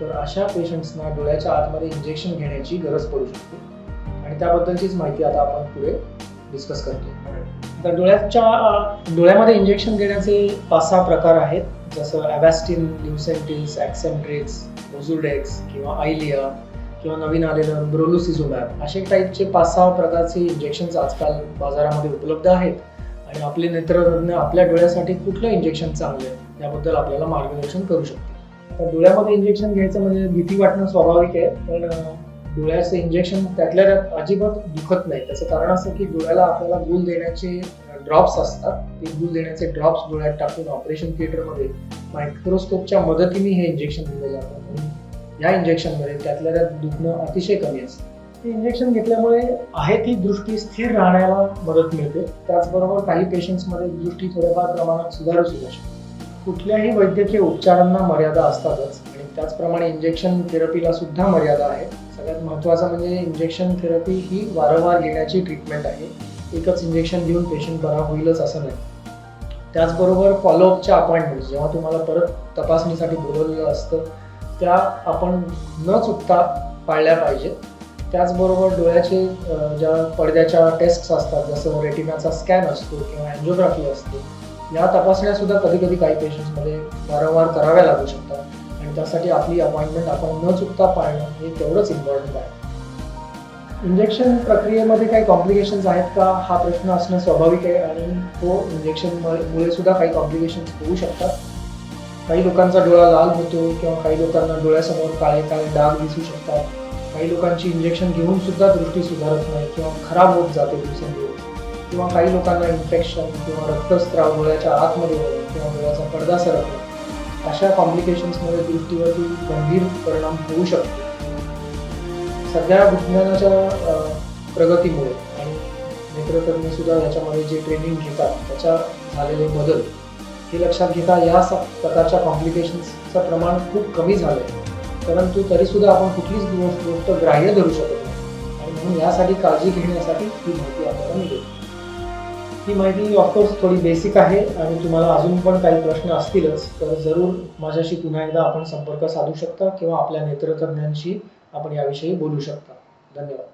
तर अशा पेशंट्सना डोळ्याच्या आतमध्ये इंजेक्शन घेण्याची गरज पडू शकते आणि त्याबद्दलचीच माहिती आता आपण पुढे डिस्कस करतो. तर डोळ्यामध्ये इंजेक्शन घेण्याचे 5-6 प्रकार आहेत, जसं ॲव्हॅस्टिन, ल्युसेंटिस, ॲक्सेंट्रिक्स, ओझुडेक्स किंवा आयलिया किंवा नवीन आलेलं ब्रोलुसिझुमॅब असे टाईपचे 5-6 प्रकारचे इंजेक्शन्स आजकाल बाजारामध्ये उपलब्ध आहेत आणि आपले नेत्रतज्ञ आपल्या डोळ्यासाठी कुठलं इंजेक्शन चांगलं आहे याबद्दल आपल्याला मार्गदर्शन करू शकते. आता डोळ्यामध्ये इंजेक्शन घ्यायचं म्हणजे भीती वाटणं स्वाभाविक आहे, पण डोळ्याचं इंजेक्शन त्यातल्या त्यात अजिबात दुखत नाही. त्याचं कारण असं की डोळ्याला आपल्याला गूल देण्याचे ड्रॉप्स असतात. ते गूल देण्याचे ड्रॉप्स डोळ्यात टाकून ऑपरेशन थिएटरमध्ये मायक्रोस्कोपच्या मदतीने हे इंजेक्शन दिलं जातं आणि या इंजेक्शनमध्ये त्यातल्या त्यात दुखणं अतिशय कमी असतं. हे इंजेक्शन घेतल्यामुळे आहे ती दृष्टी स्थिर राहण्याला मदत मिळते. त्याचबरोबर काही पेशंट्समध्ये दृष्टी थोड्याफार प्रमाणात सुधारू शकते. कुठल्याही वैद्यकीय उपचारांना मर्यादा असतातच आणि त्याचप्रमाणे इंजेक्शन थेरपीला सुद्धा मर्यादा आहे. सगळ्यात महत्त्वाचं म्हणजे इंजेक्शन थेरपी ही वारंवार घेण्याची ट्रीटमेंट आहे. एकच इंजेक्शन घेऊन पेशंट बरा होईलच असं नाही. त्याचबरोबर फॉलोअपच्या अपॉइंटमेंट्स जेव्हा तुम्हाला परत तपासणीसाठी बोलवलेलं असतं त्या आपण न चुकता पाळल्या पाहिजेत. त्याचबरोबर डोळ्याचे ज्या पडद्याच्या टेस्ट्स असतात, जसं रेटिनाचा स्कॅन असतो किंवा अँजिओग्राफी असते, या तपासण्यासुद्धा कधी कधी काही पेशंट्समध्ये वारंवार कराव्या लागू शकतात आणि त्यासाठी आपली अपॉइंटमेंट आपण न चुकता पाळणं हे तेवढंच इम्पॉर्टंट आहे. इंजेक्शन प्रक्रियेमध्ये काही कॉम्प्लिकेशन्स आहेत का हा प्रश्न असणं स्वाभाविक आहे आणि तो इंजेक्शनमुळे सुद्धा काही कॉम्प्लिकेशन्स होऊ शकतात. काही लोकांचा डोळा लाल होतो किंवा काही लोकांना डोळ्यासमोर काळे काळे डाग दिसू शकतात. काही लोकांची इंजेक्शन घेऊन सुद्धा दृष्टी सुधारत नाही किंवा खराब होत जाते दिवसेंदिवस, किंवा काही लोकांना इन्फेक्शन किंवा रक्तस्राव डोळ्याच्या आतमध्ये होणे किंवा डोळ्याचा पडदा सरकणे अशा कॉम्प्लिकेशन्समुळे दृष्टीवरती गंभीर परिणाम होऊ शकतो. सध्या विज्ञानाच्या प्रगतीमुळे आणि नेत्रतज्ञ सुद्धा याच्यामध्ये जे ट्रेनिंग घेतात त्याच्या झालेले बदल हे लक्षात घेता या प्रकारच्या कॉम्प्लिकेशन्सचं प्रमाण खूप कमी झालं आहे. परंतु तरीसुद्धा आपण कुठलीच गोष्ट ग्राह्य धरू शकत नाही आणि म्हणून यासाठी काळजी घेण्यासाठी ही माहिती आपल्याला मिळेल. ही माहिती ऑफकोर्स थोडी बेसिक आहे आणि तुम्हाला अजून पण काही प्रश्न असतीलच, तर जरूर माझ्याशी पुन्हा एकदा आपण संपर्क साधू शकता किंवा आपल्या नेत्रतज्ञांशी आपण याविषयी बोलू शकता. धन्यवाद.